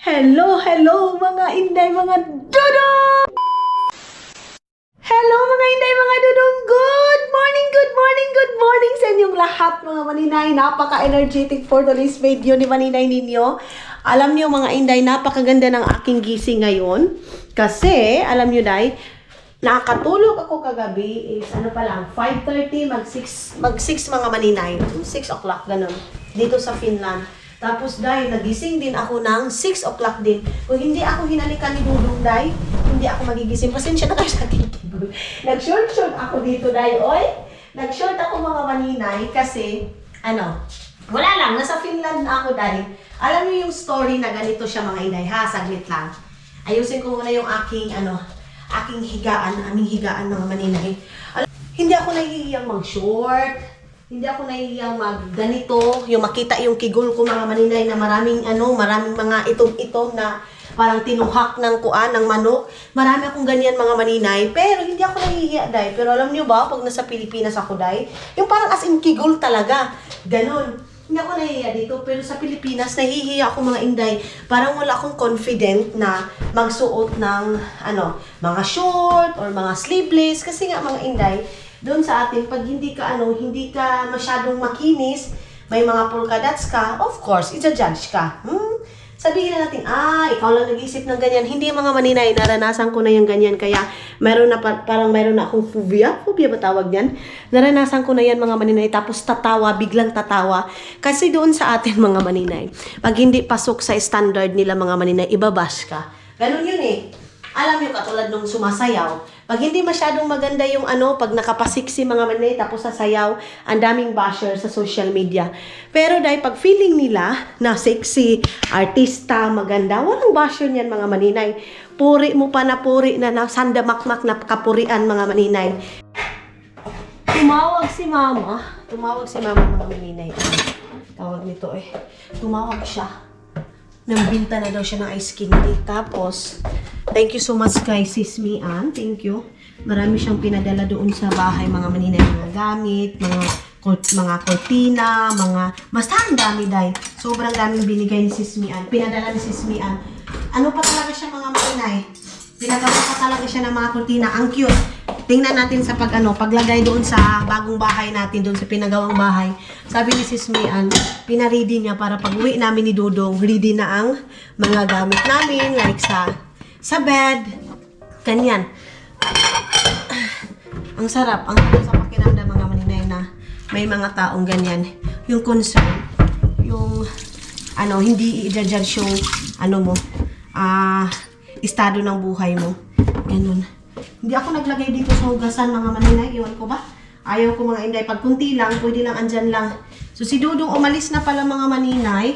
Hello mga inday, mga dudong! Hello mga inday, mga dudong! Good morning sa inyong lahat mga maninay. Napaka-energetic for today's video ni maninay ninyo. Alam niyo mga inday, napakaganda ng aking gising ngayon. Kasi, alam niyo day, nakatulog ako kagabi is ano pa lang, 5:30, mag-6 mga maninay. 6 o'clock, ganun. Dito sa Finland. Tapos dahil nagising din ako ng 6 o'clock din. Kung hindi ako hinalikan ni Dudong dahil, hindi ako magigising. Pasensya na kayo sa ating keyboard. Nag-short ako dito dahil, oy. Nag-short ako mga maninay kasi, wala lang, nasa Finland na ako dahil. Alam niyo yung story na ganito siya mga inay, ha? Saglit lang. Ayusin ko muna yung aking aming higaan mga maninay. Hindi ako nahihiyang mag-short. Hindi ako nahihiyang mag-ganito, yung makita yung kigol ko mga maninay na maraming mga itong na parang tinuhak ng kuan, ng manok. Marami akong ganyan mga maninay, pero hindi ako nahihiya day. Pero alam niyo ba, pag nasa Pilipinas ako day, yung parang as in kigol talaga. Ganon. Hindi ako nahihiya dito, pero sa Pilipinas, nahihiya ako mga inday. Parang wala akong confident na magsuot ng mga short or mga sleeveless. Kasi nga mga inday, doon sa atin, pag hindi ka masyadong makinis, may mga polka dots ka, of course, i-judge ka. Sabihin na natin, ikaw lang nag-isip ng ganyan. Hindi mga maninay, naranasan ko na yung ganyan. Kaya, parang meron na akong phobia. Phobia ba tawag yan? Naranasan ko na yan mga maninay. Tapos biglang tatawa. Kasi doon sa atin mga maninay, pag hindi pasok sa standard nila mga maninay, ibabash ka. Ganun yun eh. Alam nyo, katulad nung sumasayaw, pag hindi masyadong maganda yung pag nakapasiksi mga maninay, tapos sasayaw, ang daming basher sa social media. Pero dahil pag feeling nila na sexy, artista, maganda, walang basher niyan mga maninay. Puri mo pa na puri na sandamakmak na kapurian mga maninay. Tumawag si mama mga maninay. Tawag nito Tumawag siya. Nambinta na daw siya ng ice candy. Tapos, thank you so much kay Sis Mian. Thank you. Marami siyang pinadala doon sa bahay, mga maninay, mga gamit, mga kortina, basta ang dami dahil. Sobrang daming binigay ni Sis Mian. Pinadala ni Sis Mian. Ano pa talaga siya mga maninay? Pinagawa pa talaga siya ng mga kortina. Ang cute. Tingnan natin sa paglagay doon sa bagong bahay natin, doon sa pinagawang bahay. Sabi ni Sis Mian, pina-ready niya para pag uwi namin ni Dudong, ready na ang mga gamit namin, like sa bed, ganyan. Ang sarap sa pakiramdam mga maninay na may mga taong ganyan. Yung concern, yung hindi i-judge yung estado ng buhay mo. Ganun. Hindi ako naglagay dito sa hugasan mga maninay. Iwan ko ba? Ayaw ko mga inday. Pag kunti lang, pwede lang andyan lang. So si Dudong umalis na pala mga maninay.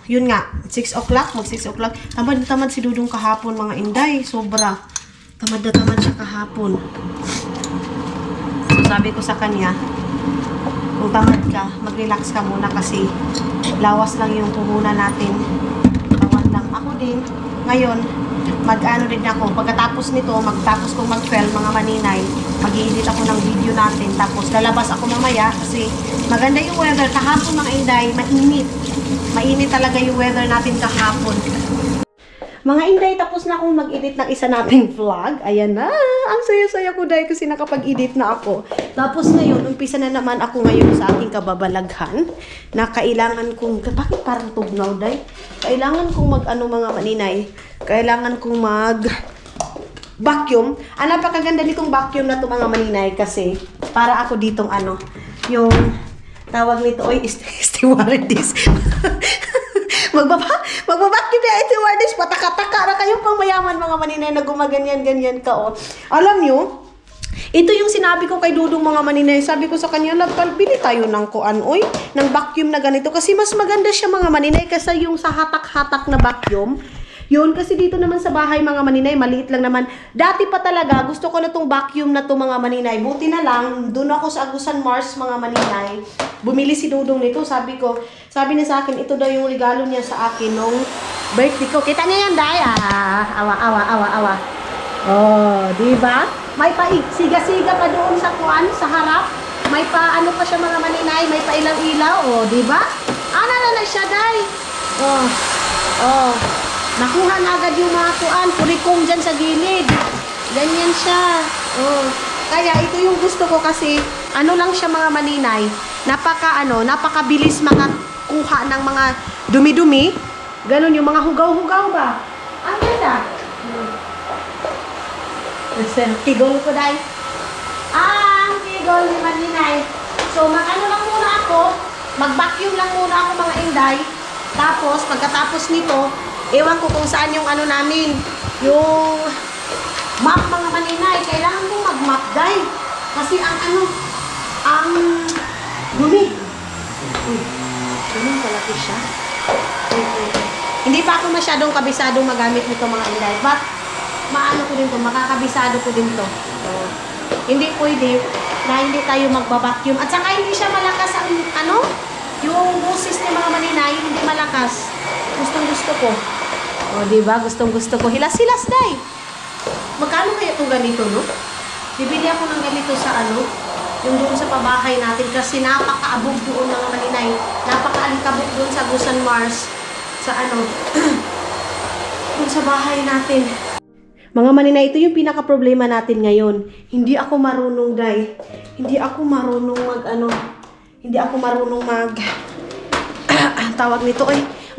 Yun nga. 6 o'clock, mag 6 o'clock. Tamad na tamad si Dudong kahapon mga inday. Sobra. Tamad na tamad siya kahapon. So sabi ko sa kanya, kung tamad ka, mag-relax ka muna kasi lawas lang yung puhunan natin. Tawad lang. Ako din. Ngayon, din ako. Pagkatapos nito, magtapos kong mag-film mga maninay, mag-i-edit ako ng video natin. Tapos lalabas ako mamaya kasi maganda yung weather. Kahapon mga inday, mainit. Mainit talaga yung weather natin kahapon. Mga inday, tapos na akong mag-edit ng isa nating vlog. Ayan na. Ang saya-saya ko dahil kasi nakapag-edit na ako. Tapos ngayon, umpisa na naman ako ngayon sa aking kababalaghan na kailangan kong, bakit parang tugnaw dahil? Kailangan kong mga maninay. Kailangan kong vacuum. Napakaganda nitong vacuum na to mga maninay kasi para ako ditong yung tawag nito, stewardess. Magbabacuum na stewardess, pataka-taka na kayong pang mayaman mga maninay na gumaganyan-ganyan ka Alam nyo, ito yung sinabi ko kay Dudong mga maninay. Sabi ko sa kanya, bili tayo ng ng vacuum na ganito. Kasi mas maganda siya mga maninay kasi yung sa hatak-hatak na vacuum. Yun, kasi dito naman sa bahay mga maninay, maliit lang naman. Dati pa talaga, gusto ko na tong vacuum na to mga maninay. Buti na lang, doon ako sa Agusan Mars mga maninay. Bumili si Dudong nito. Sabi niya sa akin, ito daw yung regalo niya sa akin nung birthday ko. Kita niya yan, day. Awa. Oh, di ba? May siga-siga pa doon sa sa harap. May pa siya mga maninay, may pa ilang ilaw, di ba? Na siya, day. Oh. Oh, nakuha na agad yung mga kuan, purikong dyan sa gilid. Ganyan siya. Oh. Kaya ito yung gusto ko kasi ano lang siya mga maninay, napakabilis makakuha ng mga dumi-dumi. Ganon yung mga hugaw-hugaw ba? Ang ganda. Tigol ko dahil. Ang tigol ni maninay. So mag-ano lang muna ako, mag-vacuum lang muna ako mga inday. Tapos pagkatapos nito, ewan ko kung saan yung ano namin, yung map mga maninay. Kailangan kong mag-map dahil kasi ang dumi. Uy, ganun palaki siya. Hindi pa ako masyadong kabisadong magamit nito mga inday. But, maano ko din to, makakabisado ko din to. So, hindi pwede na hindi tayo magbabacuum. At saka hindi siya malakas ang yung boses ni mga maninay, hindi malakas. Gustong gusto ko. O, diba? Gustong gusto ko. Hilas-hilas, day. Magkano kaya itong ganito, no? Bibili ako ng ganito sa yung doon sa pabahay natin kasi napakaabog doon mga maninay. Napakaalikabog doon sa Gusan Mars. Sa doon sa bahay natin. Mga maninay, ito yung pinaka-problema natin ngayon. Hindi ako marunong, day. Hindi ako marunong hindi ako marunong tawag nito,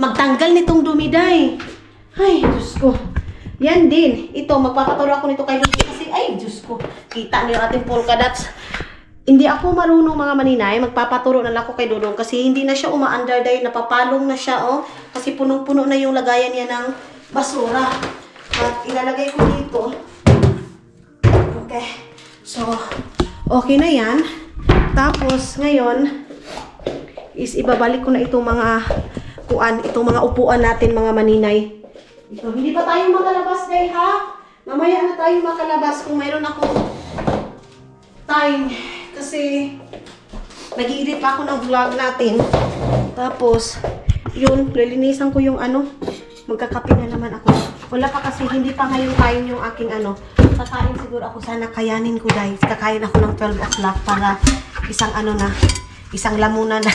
magtanggal nitong dumi, day. Ay, Diyos ko. Yan din. Ito, magpapaturo ako nito kay Lucy kasi, ay, Diyos ko. Kita niyo yung ating polka dots. Hindi ako marunong mga maninay. Magpapaturo na lang ako kay Dodong kasi hindi na siya umaandar, day. Napapalong na siya, kasi punong-puno na yung lagayan niya ng basura. At ilalagay ko dito. Okay. So, okay na yan. Tapos, ngayon, is ibabalik ko na itong itong mga upuan natin, mga maninay. Ito, hindi pa tayo makalabas, day, ha? Mamaya na tayo makalabas kung mayroon akong time. Kasi, nag-i-edit pa ako ng vlog natin. Tapos, yun, lilinisan ko yung magkakape na naman ako. Wala pa kasi, hindi pa ngayon kain yung aking kakain siguro ako, sana kayanin ko, guys. Kakain ako ng 12 o'clock para isang lamunan na.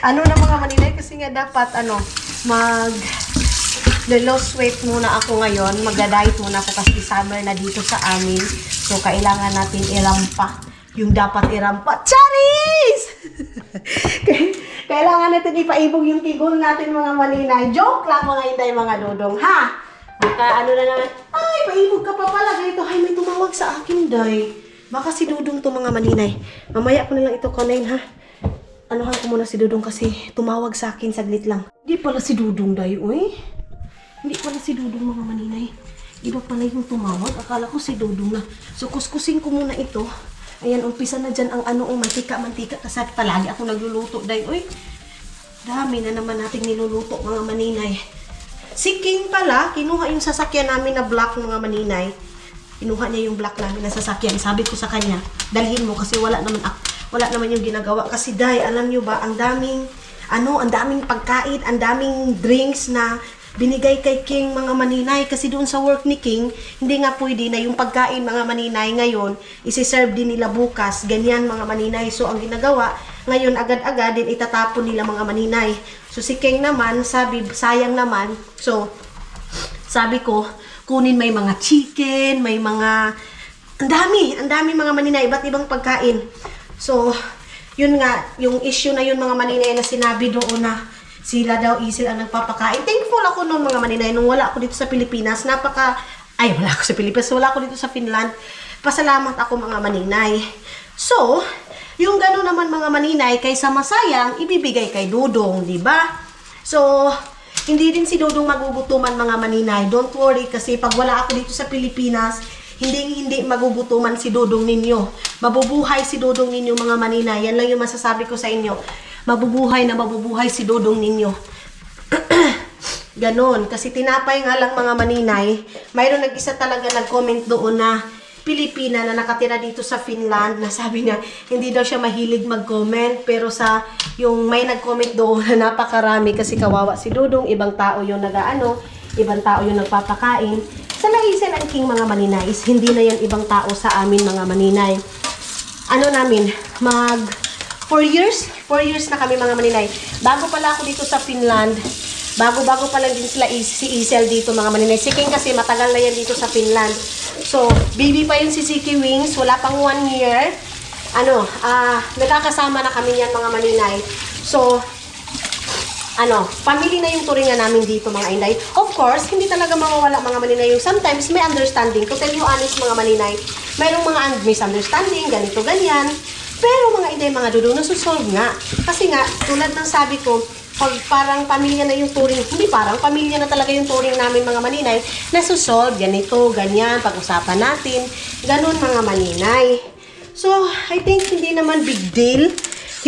Na mga maninay, kasi nga dapat, lose weight muna ako ngayon. Magda-diet muna ako kasi summer na dito sa amin. So, kailangan natin irampa. Yung dapat irampa. Charis! Kailangan natin ipaibog yung tigol natin, mga maninay. Joke lang, mga inday, mga dodong, ha? Baka na naman, ay, paibog ka pa pala. Ganito, ay, may tumawag sa akin, day. Baka si Dodong to, mga maninay. Mamaya ko na lang ito kunin, ha? Anuhan ko muna si Dodong kasi tumawag sa akin saglit lang. Hindi pala si Dodong, day, uy. Hindi pala si Dodong, mga maninay. Iba pala yung tumawag. Akala ko si Dodong na. So, kuskusin ko muna ito. Ayan, umpisa na dyan ang mantika. Kasi palagi ako nagluluto, day, uy. Dami na naman nating niluluto, mga maninay. Si King pala, kinuha yung sasakyan namin na black, mga maninay. Kinuha niya yung black namin na sasakyan. Sabi ko sa kanya, dalhin mo kasi wala naman yung ginagawa. Kasi day, alam nyo ba, ang daming pagkain, ang daming drinks na binigay kay King, mga maninay. Kasi doon sa work ni King, hindi nga pwede na yung pagkain, mga maninay, ngayon, isi-serve din nila bukas. Ganyan, mga maninay. So, ang ginagawa, ngayon, agad-agad din itatapon nila, mga maninay. So, si King naman, sabi, sayang naman. So, sabi ko, kunin may mga chicken, may mga, ang dami mga maninay, iba't ibang pagkain. So, yun nga, yung issue na yun, mga maninay, na sinabi doon na sila daw ang nagpapakain. Thankful ako noon, mga maninay, nung wala ako dito sa Pilipinas. Wala ako sa Pilipinas, wala ako dito sa Finland. Pasalamat ako, mga maninay. So, yung gano'n naman, mga maninay, kaysa masayang, ibibigay kay Dodong, di ba? So, hindi din si Dodong magugutuman, mga maninay. Don't worry, kasi pag wala ako dito sa Pilipinas, hindi magugutuman si Dodong ninyo. Mabubuhay si Dodong ninyo, mga maninay. Yan lang yung masasabi ko sa inyo. Mabubuhay si Dodong ninyo. Ganon. Kasi tinapay nga lang, mga maninay. Mayroon nag-isa talaga nag-comment doon na Pilipina na nakatira dito sa Finland, na sabi niya, hindi daw siya mahilig mag-comment. Pero yung may nag-comment doon na napakarami kasi kawawa si Dodong. Ibang tao yung ibang tao yung nagpapakain. Sa Laisen ang King, mga maninay, is hindi na yan ibang tao sa amin, mga maninay. Mag 4 years na kami, mga maninay. Bago pala ako dito sa Finland, Bago-bago pa lang din sila si Isel dito mga maninay. Si King kasi matagal na yan dito sa Finland. So, baby pa yun si Siki Wings. Wala pang 1 year. Nagkakasama na kami yan mga maninay. So, family na yung turingan namin dito mga inday. Of course, hindi talaga mawawala mga maninay yung sometimes may understanding. To tell you honest mga maninay, mayroong mga misunderstanding, ganito, ganyan. Pero mga inday, mga dudong, nasusolve nga. Kasi nga, tulad ng sabi ko, pag parang pamilya na yung turing, hindi parang pamilya na talaga yung turing namin mga maninay, nasusolve, ganito, ganyan, pag-usapan natin, ganun mga maninay. So, I think hindi naman big deal.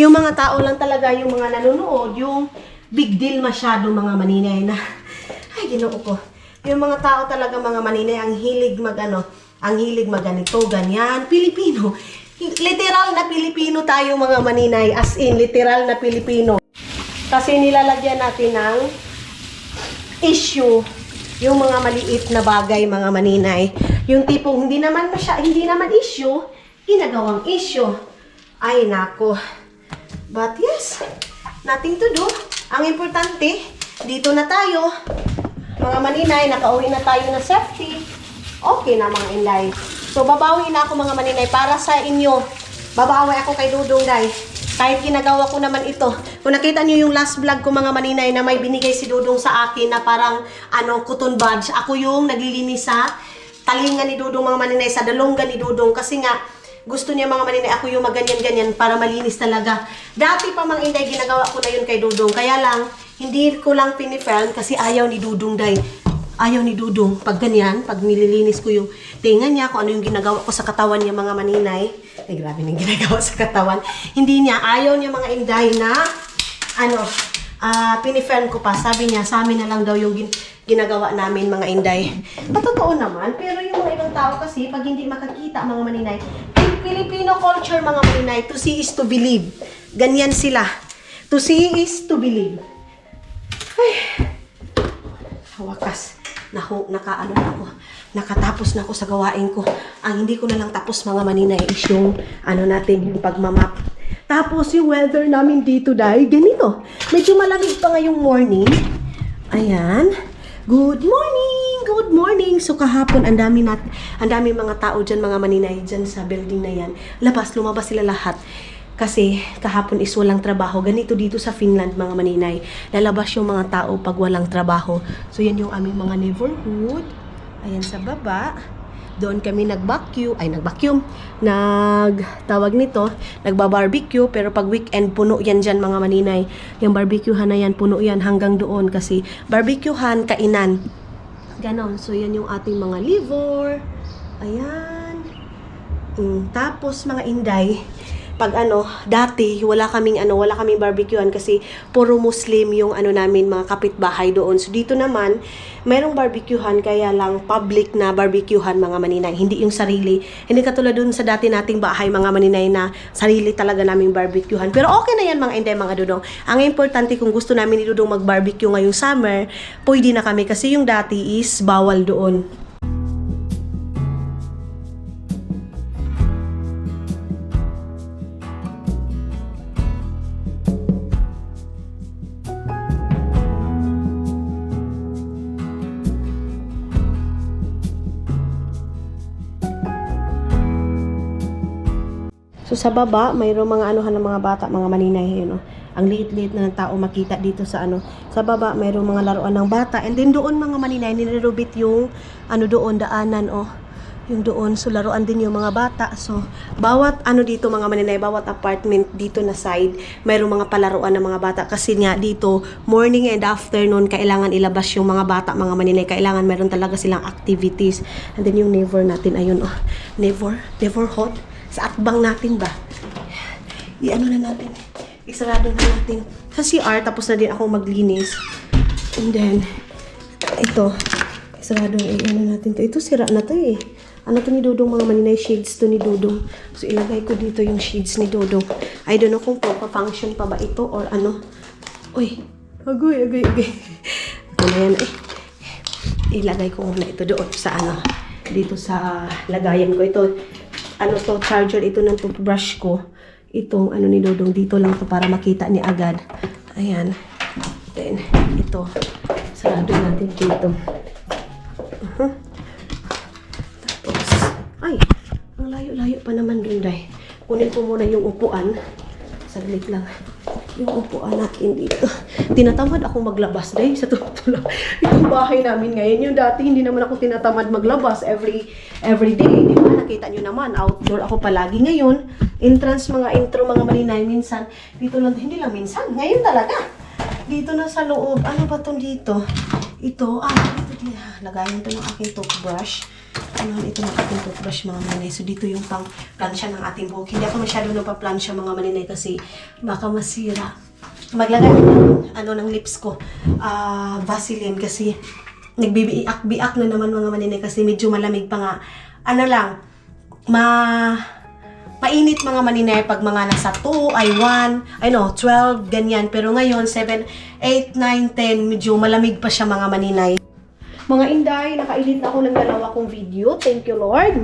Yung mga tao lang talaga, yung mga nanonood, yung big deal masyado mga maninay na, ay ginoo ko. Yung mga tao talaga mga maninay, ang hilig ganito, ganyan, Pilipino. Literal na Pilipino tayo mga maninay, as in, literal na Pilipino. Kasi nilalagyan natin ng issue yung mga maliit na bagay mga maninay. Yung tipong hindi naman issue, ginagawang issue. Ay nako. But yes, nothing to do. Ang importante, dito na tayo. Mga maninay, nakauwi na tayo na safety. Okay na mga inday. So babawi na ako mga maninay para sa inyo. Babawi ako kay Dudong day. Kahit ginagawa ko naman ito. Kung nakita niyo yung last vlog ko mga maninay na may binigay si Dudong sa akin na parang cotton buds. Ako yung naglilinis sa talingan ni Dudong mga maninay, sa dalonggan ni Dudong. Kasi nga, gusto niya mga maninay, ako yung maganyan-ganyan para malinis talaga. Dati pa mga inday, ginagawa ko na yun kay Dudong. Kaya lang, hindi ko lang pinifilm kasi ayaw ni Dudong day. Ayaw ni Dudong. Pag ganyan, pag nililinis ko yung tinga niya, kung ano yung ginagawa ko sa katawan niya mga maninay. Ay, grabe nang ginagawa sa katawan. Hindi niya, ayaw niya mga inday na, pinifilm ko pa. Sabi niya, sa amin na lang daw yung ginagawa namin mga inday. Patotoo naman, pero yung mga ibang tao kasi, pag hindi makakita mga maninay, Filipino culture mga maninay, to see is to believe. Ganyan sila. To see is to believe. Ay, wakas. Nakatapos na ako sa gawain ko. Ang hindi ko na lang tapos mga maninay is yung yung pagmamap. Tapos yung weather namin dito dahil ganito. Medyo malamig pa ngayong morning. Ayan. Good morning! Good morning! So kahapon ang dami mga tao dyan mga maninay dyan sa building na yan. Lumabas sila lahat. Kasi kahapon is walang trabaho. Ganito dito sa Finland mga maninay. Lalabas yung mga tao pag walang trabaho. So yan yung aming mga neighborhood. Ayan sa baba. Doon kami nag-barbecue. Nagba-barbecue. Pero pag weekend, puno yan dyan mga maninay. Yung barbecuehan na yan, puno yan hanggang doon. Kasi barbecuehan, kainan. Ganon. So yan yung ating mga liver. Ayan. Tapos mga inday, pag dati wala kaming barbecuehan kasi puro Muslim yung namin mga kapitbahay doon. So dito naman mayroong barbecuehan, kaya lang public na barbecuehan mga maninay, hindi yung sarili. Hindi katulad doon sa dati nating bahay mga maninay na sarili talaga naming barbecuehan. Pero okay na yan mga inday mga dudong. Ang importante kung gusto namin ni Dudong mag-barbecue ngayong summer, pwede na kami kasi yung dati is bawal doon. So sa baba, mayroong mga ng mga bata, mga maninay, ang liit-liit na ng tao makita dito sa Sa baba, mayroong mga laruan ng bata. And then doon mga maninay, nilirubit yung doon, daanan, yung doon. So laruan din yung mga bata. So bawat dito mga maninay, bawat apartment dito na side, mayroong mga palaruan ng mga bata. Kasi nga dito, morning and afternoon, kailangan ilabas yung mga bata, mga maninay. Kailangan meron talaga silang activities. And then yung neighbor natin, ayun, neighborhood. Sa akbang natin ba? Na natin. Isarado na natin. Sa CR, tapos na din ako maglinis. And then, ito. Isarado natin to. Ito, sira na to eh. To ni Dudong mga maninay, shades to ni Dudong. So, ilagay ko dito yung shades ni Dudong. I don't know kung pa-function pa ba ito or Uy, agoy. Ito na yan eh. Ilagay ko muna ito doon sa dito sa lagayan ko. Ito, charger ito ng toothbrush ko. Itong ni Dudong dito lang to para makita ni agad. Ayan. Then, ito. Sarado natin dito. Tapos, ay, ang layo-layo pa naman dun, Day. Kunin ko muna yung upuan. Saglit lang. Yung upuan natin dito. Tinatamad ako maglabas, Day. Sa totoo lang. Itong bahay namin ngayon. Yung dati, hindi naman ako tinatamad maglabas every day. Di ba? Nakita nyo naman, outdoor ako palagi ngayon. Entrance, mga intro, mga maninay. Minsan, dito lang, hindi lang minsan. Ngayon talaga. Dito na sa loob. Ano ba itong dito? Ito, ito. Lagayan ito ng aking toothbrush. Ito ng ating toothbrush, mga maninay. So, dito yung pang-plansya ng ating buhok. Hindi ako masyado napaplansya, mga maninay, kasi baka masira. Maglagay ng lips ko. Vaseline, kasi nagbibiak-biak na naman, mga maninay, kasi medyo malamig pa nga. Mainit, mga maninay, pag mga nasa 2, 12, ganyan. Pero ngayon, 7, 8, 9, 10, medyo malamig pa siya, mga maninay. Mga inday, naka-edit na ako ng 2 kong video. Thank you, Lord.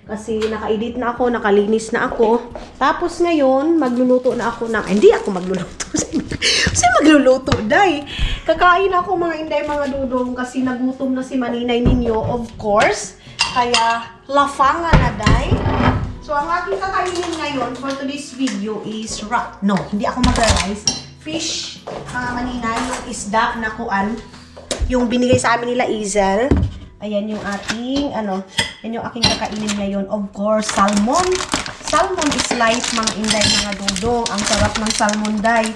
Kasi naka-edit na ako, nakalinis na ako. Tapos ngayon, magluluto na ako ng... Hindi ako magluluto. Kasi magluluto, day. Kakain ako, mga inday, mga dudong, kasi nagutom na si maninay ninyo, of course. Kaya, lafanga na, day. So, ang aking kakainin ngayon for today's video is hindi ako magra-rice. Fish, mga maninay, yung isda na kuan. Yung binigay sa amin nila, Izel. Ayan yung ating, yan yung aking kakainin ngayon. Of course, salmon. Salmon is life, mga inday, mga dudong. Ang sarap ng salmon, day.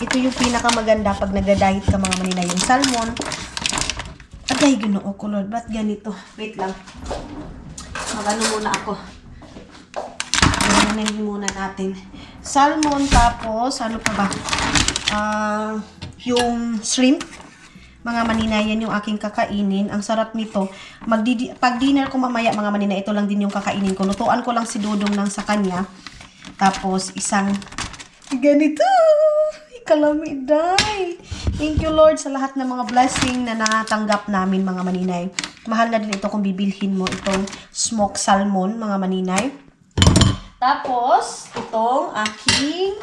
Ito yung pinakamaganda pag nag-diet ka, mga maninay, yung salmon. Agay, ginoo ko, Lord. Ba't ganito? Wait lang. Magano muna ako. Ganyan muna natin. Salmon, tapos, ano pa ba? Yung shrimp. Mga maninay, yan yung aking kakainin. Ang sarap nito. Pag dinner ko mamaya, mga maninay, ito lang din yung kakainin ko. Lutuan ko lang si Dudong ng sa kanya. Tapos, isang ganito. Kalamiday. Thank you, Lord, sa lahat ng mga blessing na natanggap namin, mga maninay. Mahal na din ito kung bibilhin mo itong smoked salmon, mga maninay. Tapos, itong aking,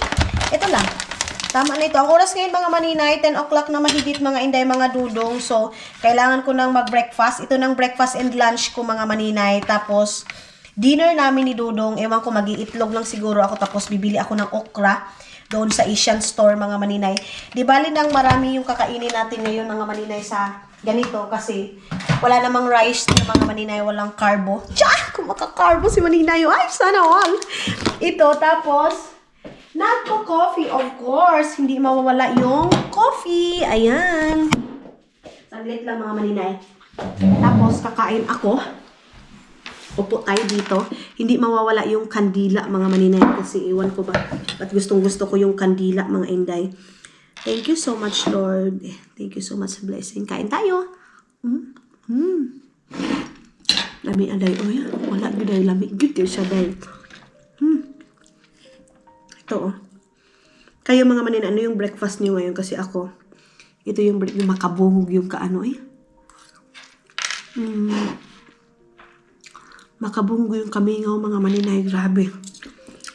ito lang. Tama na ito. Ang oras ngayon, mga maninay, 10 o'clock na mahigit, mga inday, mga dudong. So, kailangan ko nang mag-breakfast. Ito ng breakfast and lunch ko, mga maninay. Tapos, dinner namin ni Dudong. Ewan ko, mag-iitlog lang siguro ako. Tapos, bibili ako ng okra doon sa Asian store, mga maninay. Di bali nang marami yung kakainin natin ngayon, mga maninay, sa ganito. Kasi, wala namang rice na, mga maninay, walang carbo. Tsa! Kung maka-carbo si maninay, ay, sana all! Ito, tapos, nagko-coffee, of course. Hindi mawawala yung coffee. Ayan. Saglit lang, mga maninay. Tapos, kakain ako. Upo tayo dito. Hindi mawawala yung kandila, mga maninay. Kasi iwan ko ba. At gustong-gusto ko yung kandila, mga inday. Thank you so much, Lord. Thank you so much sa blessing. Kain tayo. Lami, aday. Oh, yan. Wala, giday. Lami. Good siya, day. Ito, oh. Kayo, mga manin, ano yung breakfast niyo ngayon? Kasi ako, ito yung makabungog yung kaano, eh. Makabungog yung kamingaw, mga maninay. Grabe.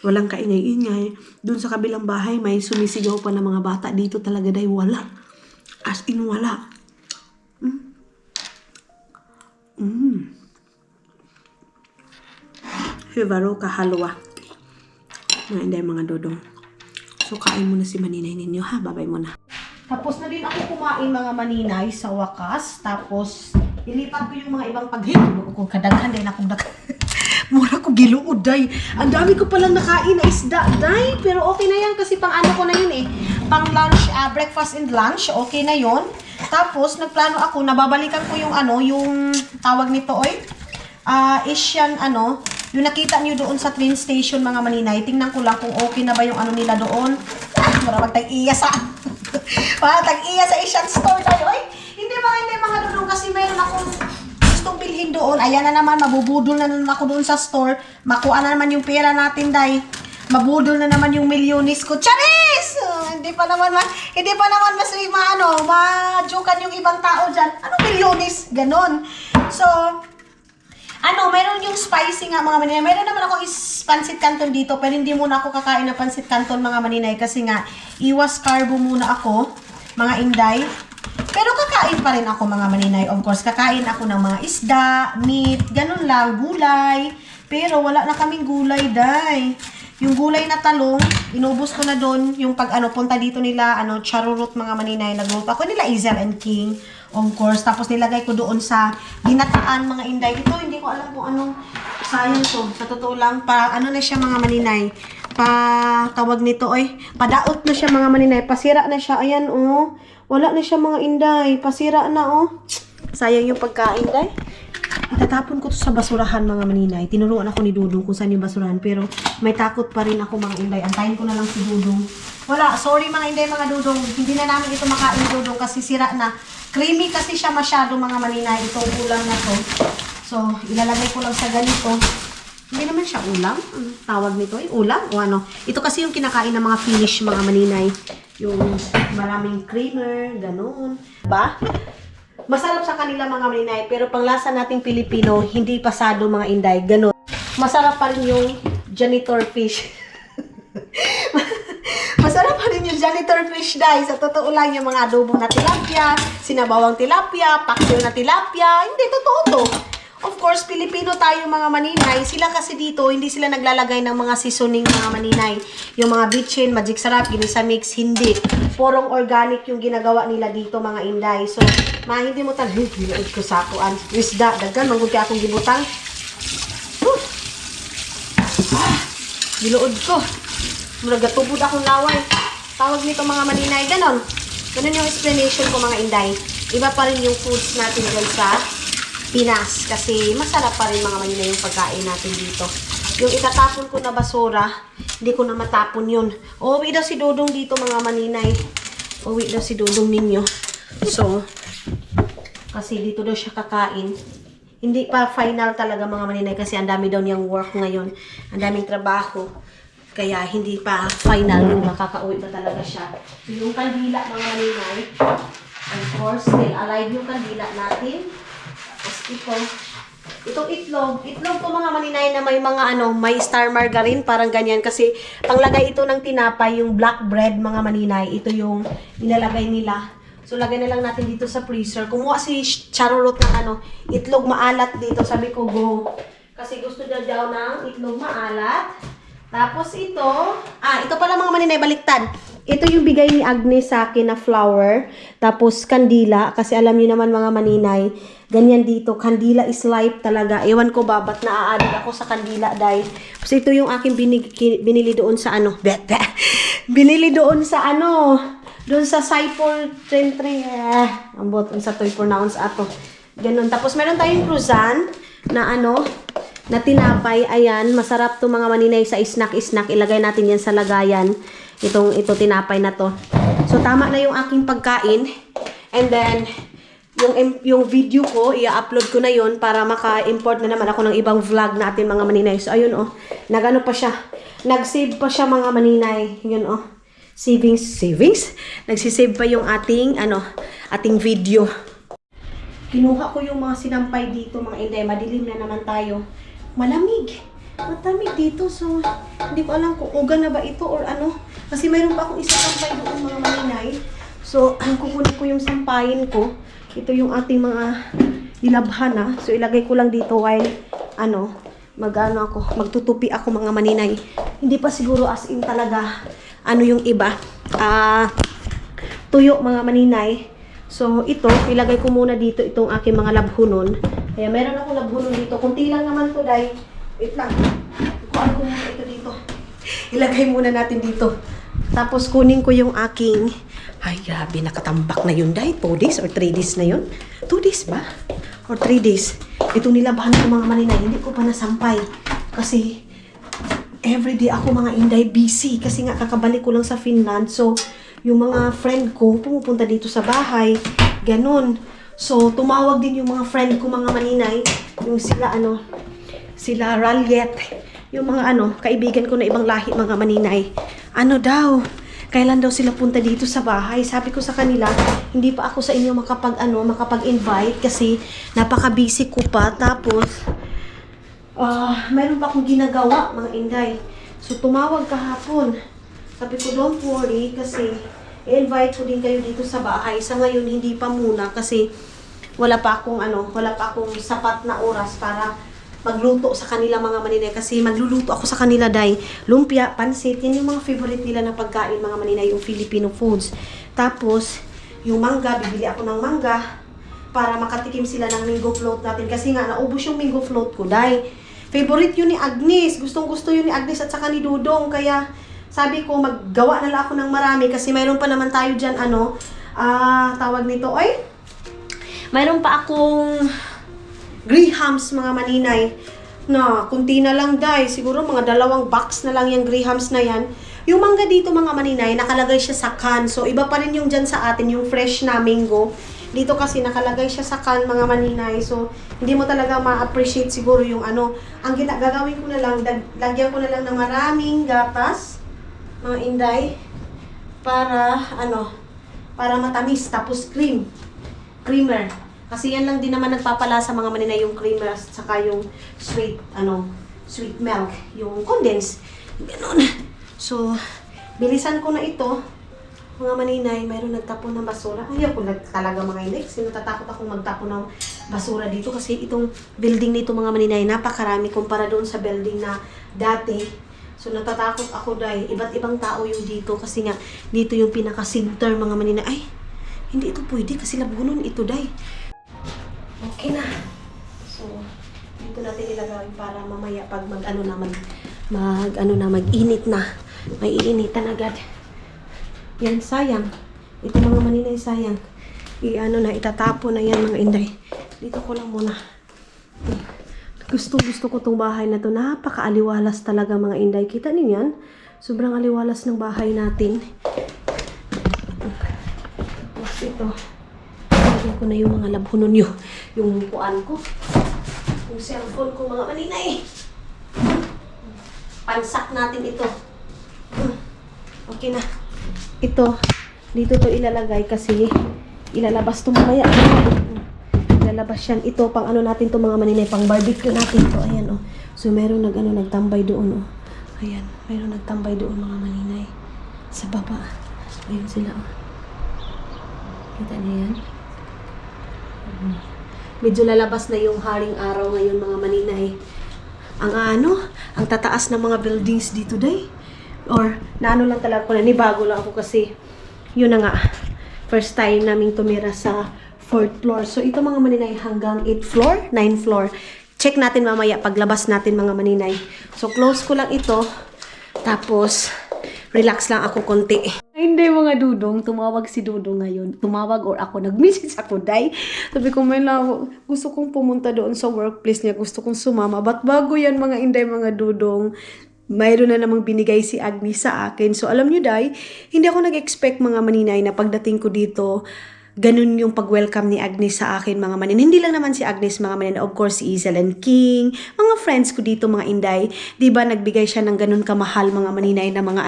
Walang kaingay-ingay. Doon sa kabilang bahay, may sumisigaw pa ng mga bata. Dito talaga, day, wala. As in, wala. Hibaro kahalwa. Mga inday, mga dodong. So, kain muna si maninay ninyo, ha? Babay muna. Tapos na din ako kumain, mga maninay, sa wakas. Tapos, ilipat ko yung mga ibang paghilo ko. Kadaghan din akong mura ko giluod, day. Ang dami ko palang nakain na isda, day. Pero okay na yan kasi pang ano ko na yun, eh. Pang lunch, breakfast and lunch. Okay na yun. Tapos, nagplano ako, nababalikan ko yung yung tawag nito, Asian, yung nakita nyo doon sa train station, mga maninay. Tingnan ko lang kung okay na ba yung nila doon. Para magtag-iya sa... para tag-iya sa Asian store tayo, Hindi mga doon kasi mayroon akong gustong bilhin doon. Ayan na naman, mabubudol na naman ako doon sa store. Makuha na naman yung pera natin, day. Mabudol na naman yung milyonis ko. Charis! Hindi pa naman mas ma-jokean yung ibang tao dyan. Anong milyonis? Ganon. So, mayroon yung spicy nga, mga maninay. Mayroon naman ako pancit canton dito, pero hindi muna ako kakain ng pancit canton, mga maninay, kasi nga, iwas carbo muna ako, mga inday. Pero kakain pa rin ako mga maninay. Of course, kakain ako ng mga isda, meat, ganun lang, gulay. Pero wala na kaming gulay, day. Yung gulay na talong, inubos ko na doon. Yung pag punta dito nila, charurot mga maninay, nagluto ako nila Izel and King. Of course, tapos nilagay ko doon sa ginataan mga inday. Ito, hindi ko alam kung anong sayang to. Sa totoo lang, na siya mga maninay. Tawag nito, padaot na siya mga maninay. Pasira na siya. Ayan, oh. Wala na siya mga inday. Pasira na, oh. Sayang yung pagkain, day. Itatapon ko to sa basurahan mga maninay. Tinuruan ako ni Dudong kung saan yung basurahan. Pero may takot pa rin ako mga inday. Antayin ko na lang si Dudong. Wala, sorry mga inday mga Dudong. Hindi na namin ito makain Dudong kasi sira na. Creamy kasi siya masyado mga maninay. Itong ulam na to. So, ilalagay ko lang sa ganito. Hindi naman siya ulam. Tawag nito ulam o ano. Ito kasi yung kinakain ng mga Finnish mga maninay. Yung maraming creamer, ganun. Ba? Masarap sa kanila mga maninay, pero panglasa nating Pilipino, hindi pasado mga inday, ganun. Masarap pa rin yung janitor fish. Masarap pa rin yung janitor fish, day. Sa totoo lang yung mga adobong na tilapia, sinabawang tilapia, paksiw na tilapia, hindi, totoo to. Of course, Pilipino tayo mga maninay. Sila kasi dito, hindi sila naglalagay ng mga seasoning mga maninay. Yung mga bitchin, magic sarap, ginisa mix, hindi. Porong organic yung ginagawa nila dito mga inday. So, hindi mo talaga, giluod ko sa akuan. Wisda, dagan, manggunti akong gibutang. Giluod ko. Muragatubod akong laway. Tawag nito mga maninay, ganon. Ganon yung explanation ko mga inday. Iba pa rin yung foods natin dyan sa Pinas. Kasi masarap pa rin mga maninay yung pagkain natin dito. Yung itatapon ko na basura, hindi ko na matapon yun. Uuwi daw si Dudong dito mga maninay. Uuwi daw si Dudong ninyo. So, kasi dito daw siya kakain. Hindi pa final talaga mga maninay kasi ang dami daw niyang work ngayon. Ang daming trabaho. Kaya hindi pa final yung makakauwi ba talaga siya. Yung kandila mga maninay. Of course, still alive yung kandila natin. Tapos itong itlog to mga maninay na may mga may star margarine, parang ganyan kasi panglagay ito ng tinapay, yung black bread mga maninay, ito yung nilalagay nila. So lagay na lang natin dito sa freezer. Kumuha si Charolot ng itlog maalat dito, sabi ko go. Kasi gusto daw ng itlog maalat. Tapos ito pala mga maninay, baliktad. Ito yung bigay ni Agnes sa akin na flour. Tapos kandila. Kasi alam niyo naman mga maninay, ganyan dito. Kandila is life talaga. Ewan ko ba, ba't naa-add ako sa kandila dahil. Kasi ito yung aking binili doon sa binili doon sa doon sa Saipol Centre. Ambot, sa toy pronounce ato. Ganun. Tapos meron tayong croissant na na tinapay. Ayan, masarap to mga maninay sa snack. Ilagay natin yan sa lagayan. Ito tinapay na to. So tama na yung aking pagkain. And then yung video ko, i-upload ko na yon para maka-import na naman ako ng ibang vlog natin mga maninay. So ayun nagano pa siya. Nag-save pa siya mga maninay. Yun savings. Nagsisave pa yung ating ating video. Kinuha ko yung mga sinampay dito mga inday. Madilim na naman tayo. Malamig dito. So hindi ko alam kung ugan na ba ito or kasi mayroon pa akong isa sampay doon mga maninay. So kukunin ko yung sampayin ko. Ito yung ating mga nilabhan So ilagay ko lang dito while magtutupi ako mga maninay. Hindi pa siguro as in talaga yung iba. Tuyo mga maninay. So ito, ilagay ko muna dito itong aking mga labhunon. Kaya meron akong labhunon dito. Kunti lang naman to, day. Wait lang. Ikuan ko muna ito dito. Ilagay muna natin dito. Tapos kunin ko yung aking ay, grabe, nakatambak na yun, day. 2 days or 3 days na yun. 2 days ba? Or 3 days. Itong nilabahan ko mga maninay, hindi ko pa nasampay. Kasi everyday ako mga inday busy. Kasi nga kakabalik ko lang sa Finland. So, yung mga friend ko pumupunta dito sa bahay. Ganon. So, tumawag din yung mga friend ko mga maninay. Yung sila Raliet. Yung mga kaibigan ko na ibang lahi mga maninay. Kailan daw sila punta dito sa bahay? Sabi ko sa kanila, hindi pa ako sa inyo makapag-invite kasi napaka-busy ko pa. Tapos, mayroon pa akong ginagawa, mga inday. So, tumawag kahapon. Sabi ko, don't worry kasi I-invite ko din kayo dito sa bahay. Sa ngayon, hindi pa muna kasi wala pa akong sapat na oras para magluto sa kanila mga maninay. Kasi magluluto ako sa kanila, day. Lumpia, pansit, yan yung mga favorite nila na pagkain, mga maninay, yung Filipino foods. Tapos, yung mangga, bibili ako ng mangga para makatikim sila ng mango float natin. Kasi nga, naubos yung mango float ko, day. Favorite yun ni Agnes. Gustong-gusto yun ni Agnes at saka ni Dudong. Kaya, sabi ko, maggawa na lang ako ng marami. Kasi mayroon pa naman tayo dyan, tawag nito, mayroon pa akong grahams, mga maninay. Na, kunti na lang, day. Siguro mga 2 box na lang yung grahams na yan. Yung mangga dito, mga maninay, nakalagay siya sa can. So, iba pa rin yung dyan sa atin, yung fresh na mango. Dito kasi nakalagay siya sa can, mga maninay. So, hindi mo talaga ma-appreciate siguro yung Ang gagawin ko na lang, lagyan ko na lang ng maraming gatas, mga inday, para matamis. Tapos creamer. Kasi yan lang din naman nagpapala sa mga maninay, yung creamer at saka yung sweet milk, yung condense. Ganun. So, bilisan ko na ito. Mga maninay, mayroon nagtapon ng basura. Ayaw ko talaga mga inday. Kasi natatakot akong magtapon ng basura dito. Kasi itong building nito, mga maninay, napakarami kumpara doon sa building na dati. So, natatakot ako, day. Iba't ibang tao yung dito. Kasi nga, dito yung pinaka-center, mga maninay. Ay, hindi ito pwede kasi labunon ito, day. Okay na. So, dito natin ilagay para mamaya pag mag-init na. May iinitan agad. Yan, sayang. Ito mga maninay, sayang. Itatapo na yan, mga inday. Dito ko lang muna. Gusto ko tong bahay na to. Napaka-aliwalas talaga, mga inday. Kita niyo yan? Sobrang aliwalas ng bahay natin. Tapos ito. Lagyan ko na yung mga labunon yung kuan ko. Yung cellphone ko, mga maninay. Pansak natin ito. Okay na. Ito, dito to ilalagay kasi ilalabas to mamaya. Ilalabas yan. Ito, pang natin to mga maninay, pang barbecue natin to. Ayan, So, meron nagtambay doon, Ayan, meron nagtambay doon, mga maninay. Sa baba. Ayan sila, Kita niyo yan? Medyo lalabas na yung haring araw ngayon, mga maninay. Ang tataas ng mga buildings dito, day. Or, lang talaga ko na, nibago lang ako kasi, yun na nga, first time naming tumira sa 4th floor. So, ito mga maninay, hanggang 8th floor, 9th floor. Check natin mamaya, paglabas natin, mga maninay. So, close ko lang ito, tapos, relax lang ako konti. Hindi, mga dudong, tumawag si Dudong ngayon. Tumawag or ako, nag-message ako, day. Sabi ko, gusto kong pumunta doon sa workplace niya, gusto kong sumama. But bago yan, mga inday, mga dudong, mayroon na namang binigay si Agnes sa akin. So, alam nyo, day, hindi ako nag-expect, mga maninay, na pagdating ko dito, ganun yung pag-welcome ni Agnes sa akin, mga manin. Hindi lang naman si Agnes, mga manin. Of course, si Isel and King, mga friends ko dito, mga inday. Diba, nagbigay siya ng ganun kamahal, mga maninay, na mga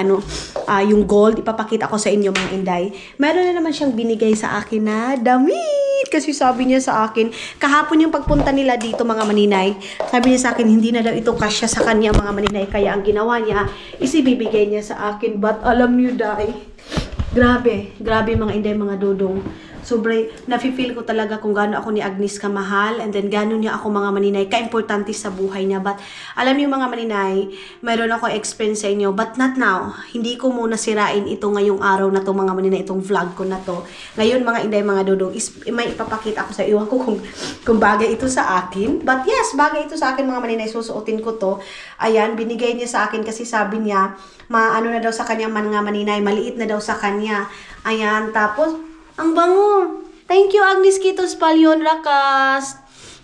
yung gold. Ipapakita ko sa inyo, mga inday. Meron na naman siyang binigay sa akin na damit. Kasi sabi niya sa akin, kahapon yung pagpunta nila dito, mga maninay, sabi niya sa akin, hindi na daw ito kasya sa kanya, mga maninay. Kaya ang ginawa niya, isibibigay niya sa akin. But alam niyo, day, grabe mga inday, mga dudong. Sobrang nafe-feel ko talaga kung gaano ako ni Agnes kamahal, and then gaano niya ako, mga maninay, ka-importante sa buhay niya. But alam niyo, mga maninay, mayroon ako experience sa inyo, but not now. Hindi ko muna sirain ito ngayong araw na to, mga maninay, itong vlog ko na to. Ngayon, mga inday, mga dudong, may ipapakita ako sa iyo kung bagay ito sa akin. But yes, bagay ito sa akin, mga maninay, susuotin ko to. Ayan, binigay niya sa akin kasi sabi niya, na daw sa kanyang mga maninay, maliit na daw sa kanya. Ayan, tapos, ang bango. Thank you, Agnes Kitos Palyon Rakas.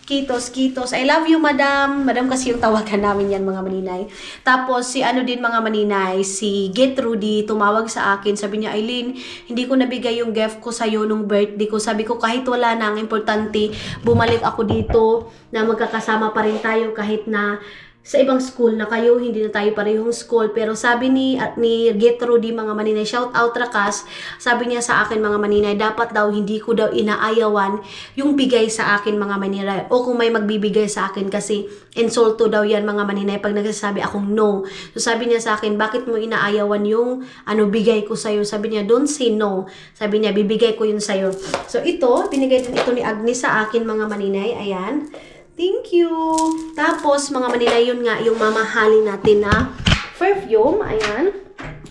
Kitos. I love you, madam. Madam kasi yung tawagan namin yan, mga maninay. Tapos, si din, mga maninay, si Getrudy, tumawag sa akin. Sabi niya, Aileen, hindi ko nabigay yung gift ko sa'yo nung birthday ko. Sabi ko, kahit wala na, ang importante, bumalik ako dito, na magkakasama pa rin tayo kahit na sa ibang school na kayo, hindi na tayo parehong school. Pero sabi ni Getro di mga maninay, shout out Rakas, sabi niya sa akin mga maninay, dapat daw hindi ko daw inaayawan yung bigay sa akin mga maninay. O kung may magbibigay sa akin kasi insulto daw yan mga maninay pag nagsasabi akong no. So sabi niya sa akin, bakit mo inaayawan yung bigay ko sa'yo? Sabi niya, don't say no. Sabi niya, bibigay ko yun sa'yo. So ito, binigay din ito ni Agnes sa akin mga maninay. Ayan. Thank you. Tapos, mga maninay, yun nga, yung mamahalin natin na perfume. Ayan.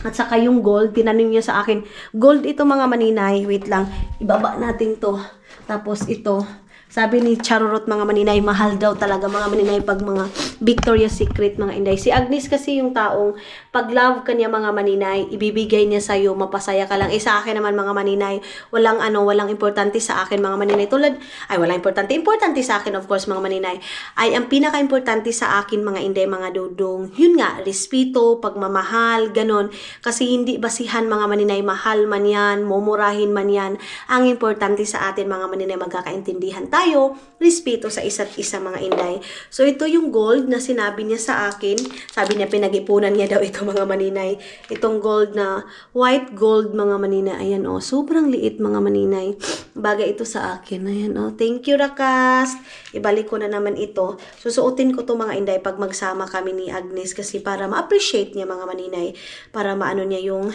At saka yung gold, tinanong niya sa akin. Gold ito mga maninay. Wait lang. Ibaba natin to. Tapos ito. Sabi ni Charorot mga maninay, mahal daw talaga mga maninay pag mga Victoria's Secret mga inday. Si Agnes kasi yung taong pag love kanya mga maninay, ibibigay niya sa'yo, mapasaya ka lang. Sa akin naman mga maninay, walang importante sa akin mga maninay. Walang importante sa akin of course mga maninay. Ay ang pinaka-importante sa akin mga inday, mga dudong. Yun nga, respeto, pagmamahal, ganon. Kasi hindi basihan mga maninay, mahal man yan, mumurahin man yan. Ang importante sa atin mga maninay, magkakaintindihan tayo, respeto sa isa't isa mga inday. So ito yung gold na sinabi niya sa akin. Sabi niya pinag-ipunan niya daw ito mga maninay. Itong gold na white gold mga maninay. Ayan sobrang liit mga maninay. Bagay ito sa akin. Ayan thank you Rakas. Ibalik ko na naman ito. Susuotin ko to mga inday pag magsama kami ni Agnes kasi para ma-appreciate niya mga maninay. Para maano niya yung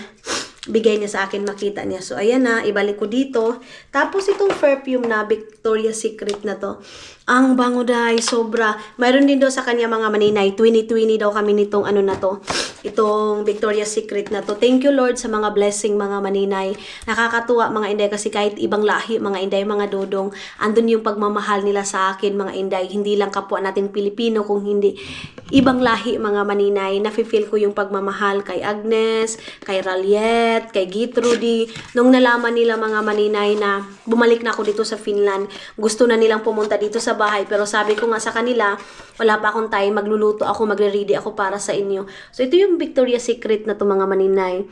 bigay niya sa akin, makita niya. So, ayan na, ibalik ko dito. Tapos, itong perfume na Victoria's Secret na to. Ang bango dahil, sobra. Mayroon din daw sa kanya mga maninay. 2020 daw kami nitong na to. Itong Victoria's Secret na to. Thank you Lord sa mga blessing mga maninay. Nakakatuwa mga inday kasi kahit ibang lahi mga inday, mga dodong, andun yung pagmamahal nila sa akin mga inday. Hindi lang kapwa natin Pilipino, kung hindi ibang lahi mga maninay. Nafe-feel ko yung pagmamahal kay Agnes, kay Raliet, kay Gitrudy. Nung nalaman nila mga maninay na bumalik na ako dito sa Finland, gusto na nilang pumunta dito sa bahay. Pero sabi ko nga sa kanila, wala pa akong time, magluluto ako, magre-ready ako para sa inyo. So ito yung Victoria's Secret na to mga maninay.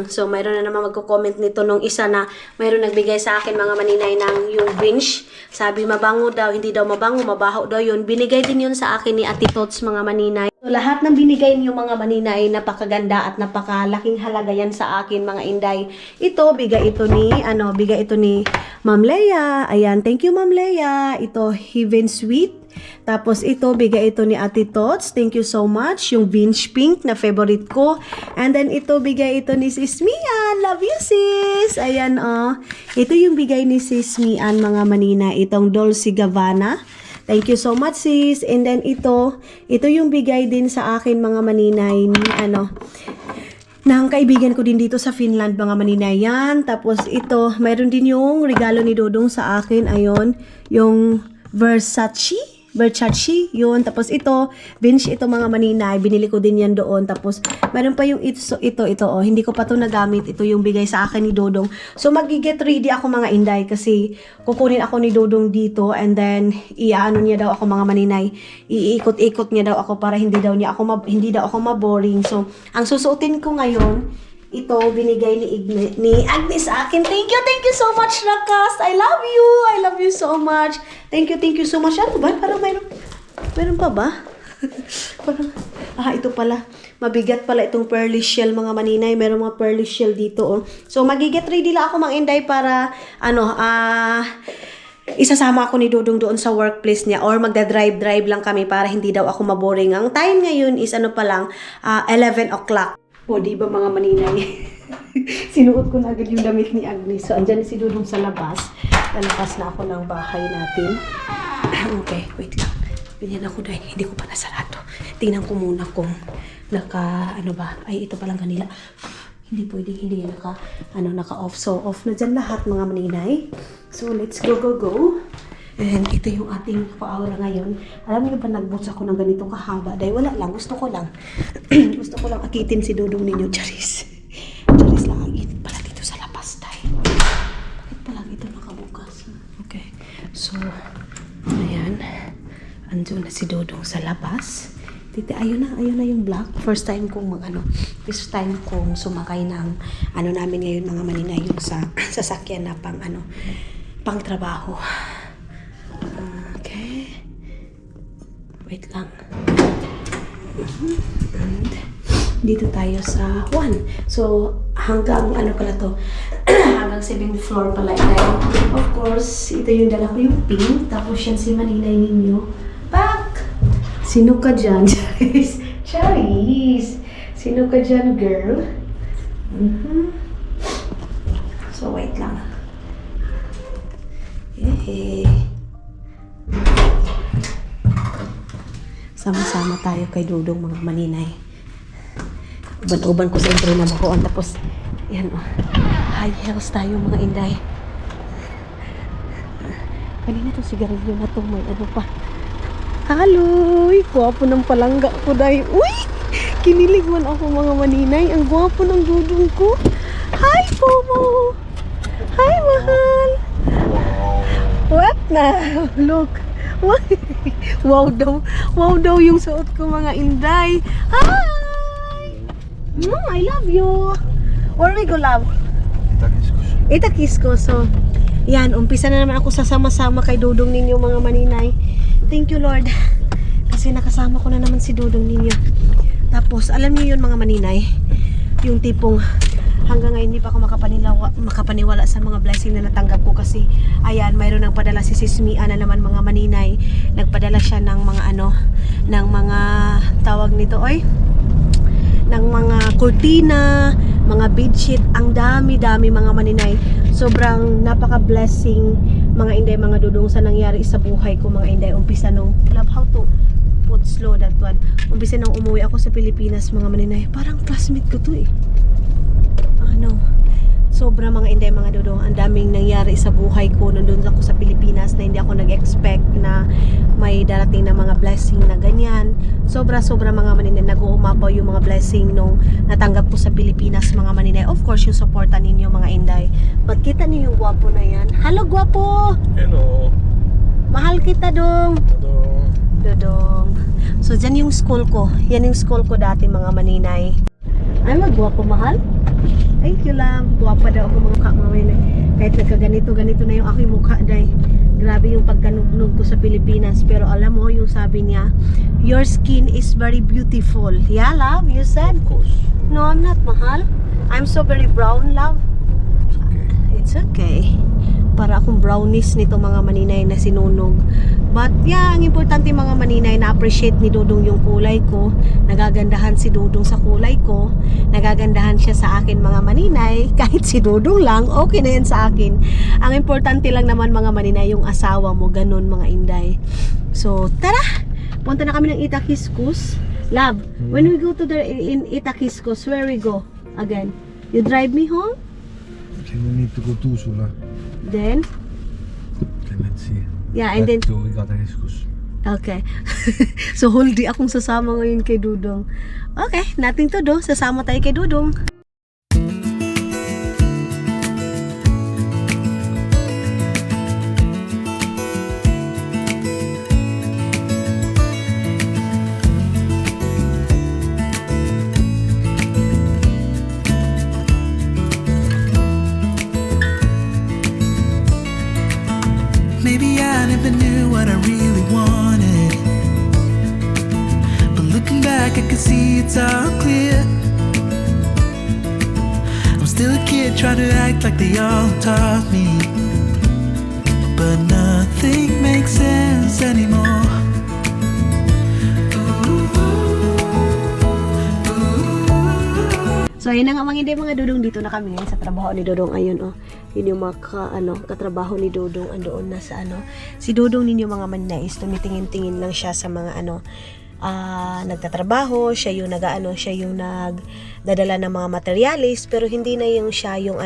So mayroon na naman magko-comment nito nung isa na mayroon nagbigay sa akin mga maninay ng yung Vinch. Sabi mabango daw, hindi daw mabango, mabaho daw yun. Binigay din yun sa akin ni Ate Tots mga maninay. So, lahat ng binigay niyo mga maninay, napakaganda at napakalaking halaga yan sa akin mga inday. Ito, bigay ito ni Ma'am Leia. Ayan, thank you Ma'am Leia. Ito, Heaven Sweet. Tapos ito, bigay ito ni Ate Tots. Thank you so much. Yung Vinch Pink na favorite ko. And then ito, bigay ito ni Sis Mian. Love you sis. Ayan Ito yung bigay ni Sis Mian mga manina. Itong Dolce Gabbana. Thank you so much sis. And then ito yung bigay din sa akin mga maninay ni ng kaibigan ko din dito sa Finland mga maninay yan. Tapos ito, mayroon din yung regalo ni Dodong sa akin. Ayun, yung Versace, yun. Tapos ito, Vinch ito mga maninay. Binili ko din yan doon. Tapos, meron pa yung ito, hindi ko pa to nagamit. Ito yung bigay sa akin ni Dodong. So, mag-get ready ako mga inday kasi kukunin ako ni Dodong dito and then, iaano niya daw ako mga maninay. Iikot-ikot niya daw ako para hindi daw ako maboring. So, ang susuotin ko ngayon, ito, binigay ni Agnes sa akin. Thank you so much, Rakas. I love you so much. Thank you so much. Ano ba? Parang meron pa ba? Parang, ito pala. Mabigat pala itong pearly shell, mga maninay. Meron mga pearly shell dito, So, magiget ready lang ako, mga inday, para, isasama ako ni Dodong doon sa workplace niya or magda-drive lang kami para hindi daw ako maboring. Ang time ngayon is 11 o'clock. O, di ba mga maninay? Sinuot ko na agad yung damit ni Agnes. So, andyan si Dudong sa labas. Lalabas na ako ng bahay natin. Okay, wait lang. Binyan ako dahil hindi ko pa nasarado. Tingnan ko muna kung ito palang kanila. Hindi pwedeng hindi naka-off. So, off na dyan lahat mga maninay. So, let's go. And ito yung ating pa-aura ngayon. Alam niyo ba, nag-boots ako ng ganito kahaba? Dahil wala lang, gusto ko lang. Gusto ko lang akitin si Dodong ninyo, Charis. Charis lang ang init pala dito sa labas, dahil. Bakit pala ito nakabukas? Okay. So, ayan. Andun na si Dodong sa labas. Ayun na yung black. First time kong sumakay ng namin ngayon mga maninay, yung sa sasakyan na pang trabaho. Okay. Wait lang. And dito tayo sa 1. So, hanggang ano pala to? Hanggang 7th floor pala ito. Of course, ito yung dala ko yung pink. Tapos yan si Maninay ninyo. Pak! Sino ka dyan? Charis! Charis! Sino ka dyan, girl? So, wait lang. Sama-sama tayo kay Dudong mga Maninay. Uban-uban ko sa intro na bakuan. Tapos, yan o. High heels tayo mga Inday. Kanina itong sigarilyo na to. May ano pa. Haloy! Gwapo ng palangga ko dahil. Uy! Kinilig man ako mga Maninay. Ang gwapo ng Dudong ko. Hi, Pomo! Hi, mahal! What na? Look! Wow daw. Wow daw yung suot ko mga Inday. Hi! I love you. Where we go, love? Itakis ko. So, yan. Umpisa na naman ako sasama-sama kay Dudong ninyo mga Maninay. Thank you, Lord. Kasi nakasama ko na naman si Dudong ninyo. Tapos, alam niyo yun mga Maninay. Yung tipong hanggang ngayon hindi pa ako makapaniwala sa mga blessing na natanggap ko kasi ayan, mayroon nang padala si Sis Mia na naman mga Maninay. Nagpadala siya ng mga ng mga tawag nito ng mga kurtina, mga bedsheet, ang dami-dami mga Maninay. Sobrang napaka-blessing mga Inday, mga Dudong sa nangyari sa buhay ko mga Inday. Umpisa nung love how to put slow that one. Umpisa nung umuwi ako sa Pilipinas mga Maninay. Parang classmate ko to sobra mga Inday, mga Dudong, ang daming nangyari sa buhay ko nandun ako sa Pilipinas na hindi ako nag-expect na may darating na mga blessing na ganyan. Sobra mga Maninay, nag-uumapaw yung mga blessing nung natanggap ko sa Pilipinas mga Maninay. Of course, yung supporta ninyo mga Inday. But kita niyo yung gwapo na yan. Hello, gwapo! Hello! Mahal kita, Dong! Hello! Dudong. So, dyan yung school ko. Yan yung school ko dati mga Maninay. Ay, magwapo, mahal? Thank you, love. Guwapa daw ako mga Maninay. Kahit nagkaganito-ganito na yung aking mukha, day. Grabe yung pagkanugnog ko sa Pilipinas. Pero alam mo, yung sabi niya, your skin is very beautiful. Yeah, love? You said? Of course. No, I'm not, mahal. I'm so very brown, love. It's okay. It's okay. Para akong brownies nito mga Maninay na sinunog. But yeah, ang importante mga Maninay, na-appreciate ni Dudong yung kulay ko. Nagagandahan si Dudong sa kulay ko. Nagagandahan siya sa akin mga Maninay. Kahit si Dudong lang, okay na yan sa akin. Ang importante lang naman mga Maninay, yung asawa mo, ganun mga Inday. So, tara! Punta na kami ng Itakiskus. Love, when we go to the in Itakiskus, where we go? Again, you drive me home? Okay, we need to go to Sula. Then? Okay, let's see. Yeah, and then... we got a discuss. Okay. So, whole day akong sasama ngayon kay Dudong. Okay, nothing to do. Sasama tayo kay Dudong. Maybe I never knew what I really wanted, but looking back I can see it's all clear. I'm still a kid trying to act like they all taught me, but nothing makes sense anymore. So, ayun na nga mga Dudong, dito na kami ngayon sa trabaho ni Dudong. Ayun, yun yung mga katrabaho ni Dudong, andoon na sa si Dudong ninyo mga Maninay is tumitingin-tingin lang siya sa mga nagtatrabaho, siya yung siya yung nagdadala ng mga materialis, pero hindi na yung siya yung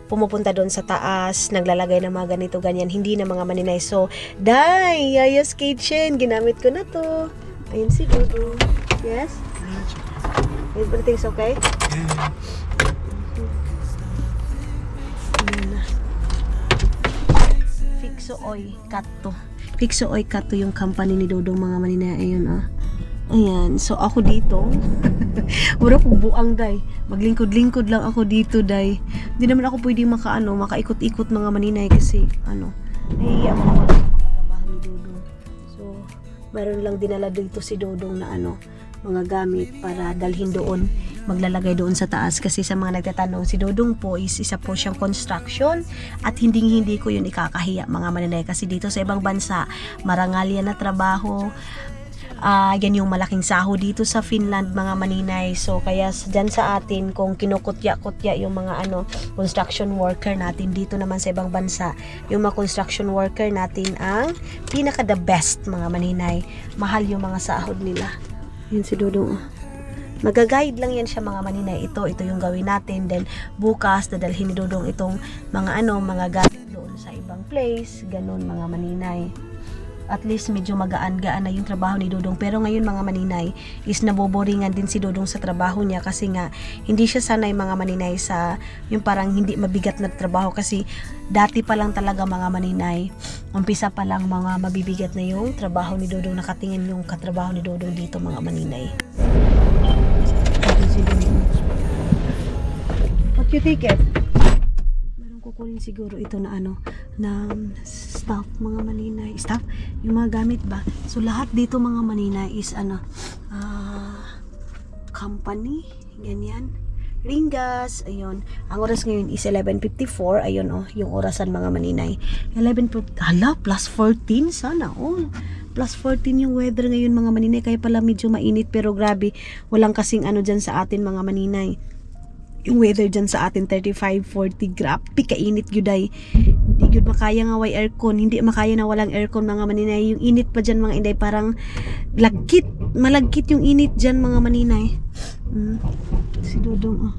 pumupunta doon sa taas, naglalagay ng mga ganito, ganyan, hindi na mga Maninay. So, Yaya's Kitchen, ginamit ko na to. Ayun si Dudong. Yes? Everything's okay? Fixo Oy Kato yung company ni Dudong mga Maninay. Ayun Ayan, so ako dito. Wala ko buang day. Maglingkod-lingkod lang ako dito day. Hindi naman ako pwedeng makaikot-ikot mga Maninay kasi nahihiya ako naman sa trabaho ni Dudong. So, mayroon lang dinala dito si Dudong na mga gamit para dalhin doon, maglalagay doon sa taas. Kasi sa mga nagtatanong, si Dodong po is isa po siyang construction at hindi ko yun ikakahiya mga maninay, kasi dito sa ibang bansa marangal yan na trabaho. Yan yung malaking saho dito sa Finland mga maninay. So kaya dyan sa atin, kung kinukutya-kutya yung mga construction worker natin, dito naman sa ibang bansa, yung mga construction worker natin ang pinaka the best mga maninay. Mahal yung mga sahod nila. Yun si Dodong. Magaguide lang yan siya mga maninay. Ito yung gawin natin. Then bukas dadalhin ni Dodong itong mga mga gamit doon sa ibang place. Ganun mga maninay. At least medyo magaan-gaan na yung trabaho ni Dodong. Pero ngayon mga maninay is naboboringan din si Dodong sa trabaho niya, kasi nga hindi siya sanay mga maninay sa yung parang hindi mabigat na trabaho, kasi dati pa lang talaga mga maninay, umpisa pa lang mga mabibigat na yung trabaho ni Dodong. Nakatingin yung katrabaho ni Dodong dito mga maninay. Si Dodong. What you take it? Kukunin siguro ito na na stuff mga maninay. Stuff? Yung mga gamit ba? So lahat dito mga maninay is company. Ganyan. Ringas. Ayun. Ang oras ngayon is 11:54. Ayun yung orasan mga maninay. 11:50. Hala, plus 14. Sana all. Plus 14 yung weather ngayon mga maninay. Kaya pala medyo mainit, pero grabe. Walang kasing dyan sa atin mga maninay. Yung weather dyan sa atin 35, 40, grabe kainit yun ay. Hindi yun makaya nga way aircon, hindi makaya na walang aircon mga maninay. Yung init pa dyan mga inday, parang malagkit yung init dyan mga maninay. Si Dodong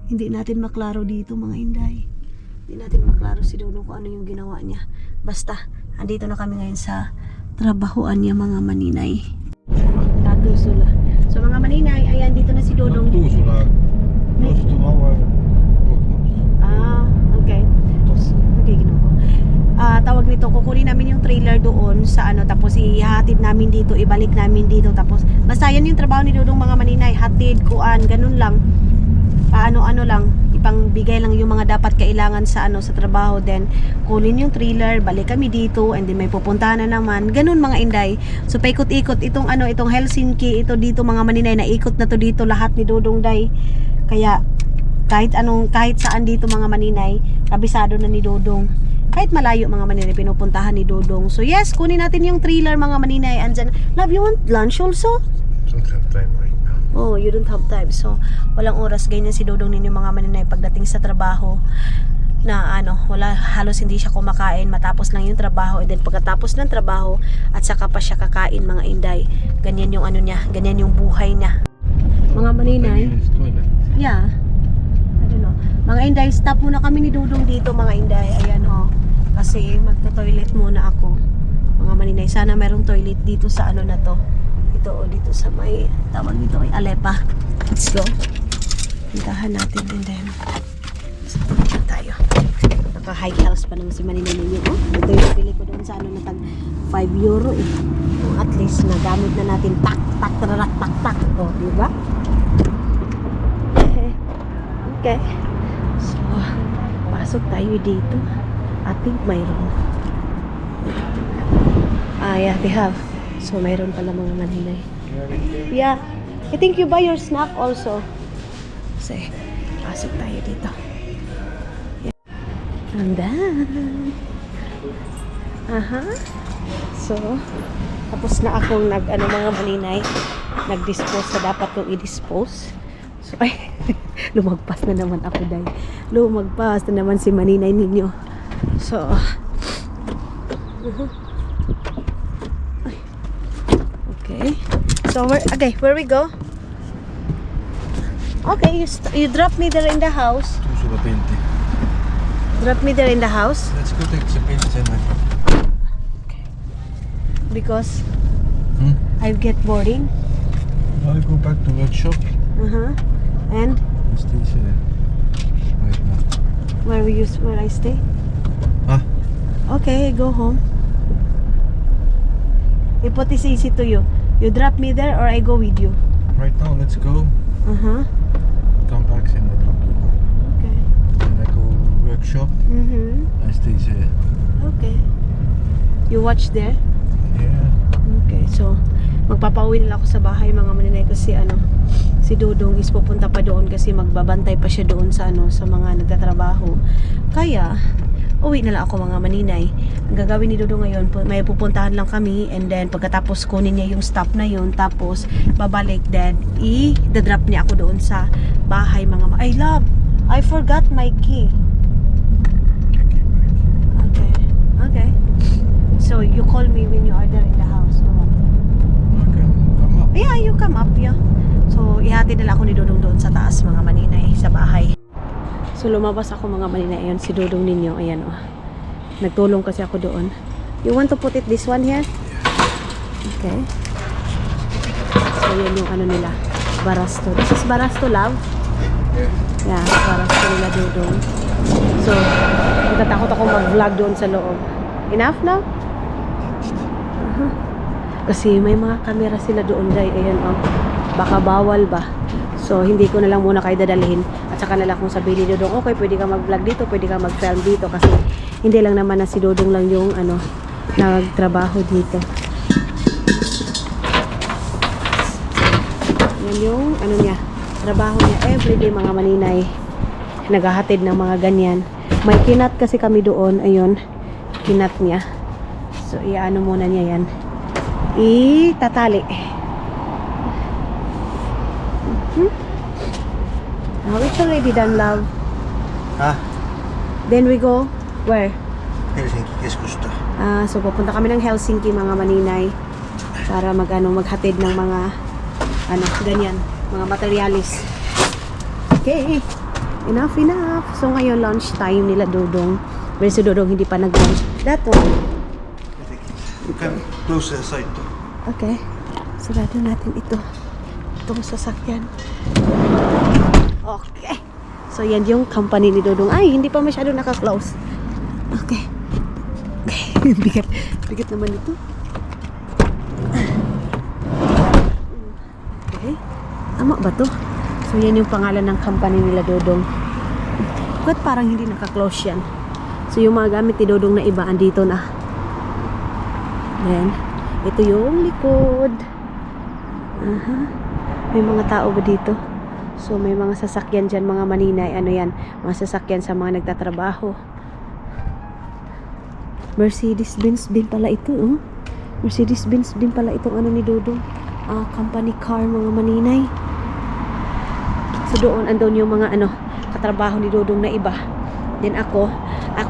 hindi natin maklaro dito mga inday. Hindi natin maklaro si Dodong kung ano yung ginawa niya. Basta andito na kami ngayon sa trabahoan niya mga maninay. Tatusula. So mga maninay, ayan dito na si Dodong. Tuusula. Close to our workhouse. Okay. Okay, ginawa ko. Tawag nito, kukunin namin yung trailer doon sa tapos ihatid namin dito, ibalik namin dito, tapos basta yan yung trabaho ni Dodong mga maninay, hatid, kuan, ganun lang. Ano lang, ipangbigay lang yung mga dapat kailangan sa sa trabaho, then kunin yung trailer, balik kami dito, and then may pupuntahan na naman, ganun mga inday. So paikot-ikot itong itong Helsinki, ito dito mga maninay, naikot na to dito lahat ni Dodong day. Kaya kahit saan dito mga maninay, kabisado na ni Dodong. Kahit malayo mga maninay, pinupuntahan ni Dodong. So yes, kunin natin yung trailer mga maninay. Andyan, love, you want lunch also? Don't have time right now. Oh, you don't have time. So, walang oras. Ganyan si Dodong ninyo mga maninay pagdating sa trabaho. Na halos hindi siya kumakain. Matapos lang yung trabaho. And then pagkatapos ng trabaho, at saka pa siya kakain mga inday. Ganyan yung niya. Ganyan yung buhay niya. Mga maninay. Yeah. I don't know. Mga inday, stop muna kami ni Dodong dito mga inday. Ayan kasi magto-toilet muna ako. Mga maninay, sana merong toilet dito sa na to. Dito sa may tawag dito ay Alepa. Let's go. Puntahan natin din din. So, tayo. Naka-high heels pa naman si maninay ninyo. Ito yung pili ko doon sa na tag 5 euro eh. At least nagamit na natin tak tararak tak. Di ba? Okay. So, pasok tayo dito. I think mayroon. Yeah, they have. So, mayroon pala mga maninay. Yeah. I think you buy your snack also. So, pasok tayo dito. And then, so, tapos na akong mga maninay, nag-dispose sa dapat kong i-dispose. So, ay, lumagpas na naman ako dahil. Lumagpas na naman si maninay ninyo. So, okay. So, where we go? Okay, you drop me there in the house. Tuusula 20. Drop me there in the house. Let's go take some pins and Okay. Because I get boring. I'll go back to workshop. And Stay here. Right now. where I stay? Huh? Okay, go home. If what is easy to you? You drop me there or I go with you? Right now, let's go. Come back and I drop you. Okay. And I go workshop. I stay here. Okay. You watch there? Yeah. Okay. magpapauwi nila ako sa bahay mga maninay kasi si Dudong is pupunta pa doon kasi magbabantay pa siya doon sa sa mga nagtatrabaho. Kaya uwi na lang ako mga maninay. Ang gagawin ni Dudong ngayon, may pupuntahan lang kami and then pagkatapos kunin niya yung stop na yun, tapos babalik, then i-drop niya ako doon sa bahay mga I love, I forgot my key. Okay. Okay. So you call me when you are there in the house or what? I can come up. Yeah, you come up, yeah. So ihatid nila ako ni Dudong doon sa taas mga maninay, sa bahay. So lumabas ako mga maninay. Ayan si Dudong ninyo. Ayan oh. Nagtulong kasi ako doon. You want to put it this one here? Okay. So yan yung nila. Barasto. This is Barasto, love? Yeah, Barasto nila Dudong. So, natatakot ako mag-vlog doon sa loob. Enough now? Kasi may mga camera sila doon, guys. Ayan oh. Baka bawal ba? So, hindi ko na lang muna kayo dadalhin. At saka na lang kung sabihin ni Dudong, okay, pwede ka mag-vlog dito, pwede ka mag-film dito. Kasi, hindi lang naman na si Dudong lang yung, nagtrabaho dito. Yan yung, niya, trabaho niya everyday mga maninay. Naghahatid ng mga ganyan. May kinat kasi kami doon. Ayun, kinat niya. So, muna niya yan. Itatali. Now it's already done, love. Then we go where? Helsinki keskusta. So pupunta kami ng Helsinki mga maninay para maghatid ng mga ganyan, mga materialis. Okay. Enough. So ngayon lunch time nila Dudong. Pero si Dudong hindi pa nag-lunch. That one. You can close the side to. Okay. Sarado natin ito. Itong sasakyan. Okay. So, yan yung company ni Dudong. Ay, hindi pa masyado naka-close. Okay. Okay. Bigat naman ito. Okay. Tama ba to? So, yan yung pangalan ng company nila Dudong. Bakit parang hindi naka-close yan? So, yung mga gamit ni Dudong na iba, andito na. Then, ito yung likod. May mga tao ba dito? So, may mga sasakyan dyan, mga maninay. Yan? Mga sasakyan sa mga nagtatrabaho. Mercedes-Benz din pala ito, oh. Mercedes-Benz din pala itong ni Dudong. Company car, mga maninay. So, doon, andun yung mga, katrabaho ni Dudong na iba. Then ako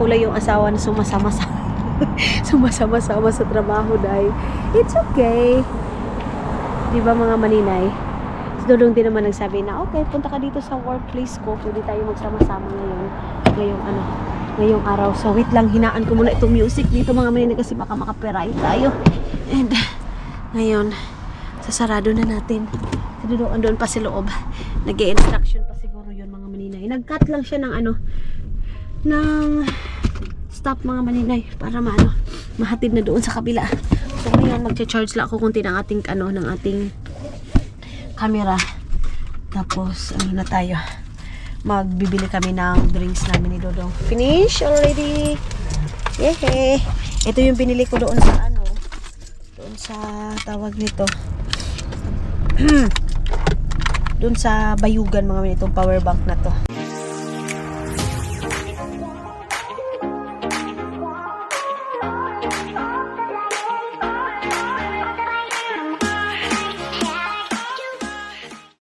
lang yung asawa na sumasama-sama sa trabaho, dahil it's okay. Diba, mga maninay? Dudong din naman nagsabi na, okay, punta ka dito sa workplace ko. Pwede tayo magsama-sama ngayong araw. So, wait lang, hinaan ko muna itong music dito mga maninay kasi baka makaperay tayo. And, ngayon, sasarado na natin. Si Dudong andun pa sa loob. Nag-i-instruction pa siguro yun mga maninay. Nag-cut lang siya ng ng stop mga maninay para mahatid na doon sa kabila. So, ngayon, mag-charge lang ako kunti ng ating, ng ating camera. Tapos, na tayo. Magbibili kami ng drinks namin ni Dudong. Finish already. Yehey. Ito yung binili ko doon sa doon sa tawag nito. Doon sa Bayugan mga itong power bank na to.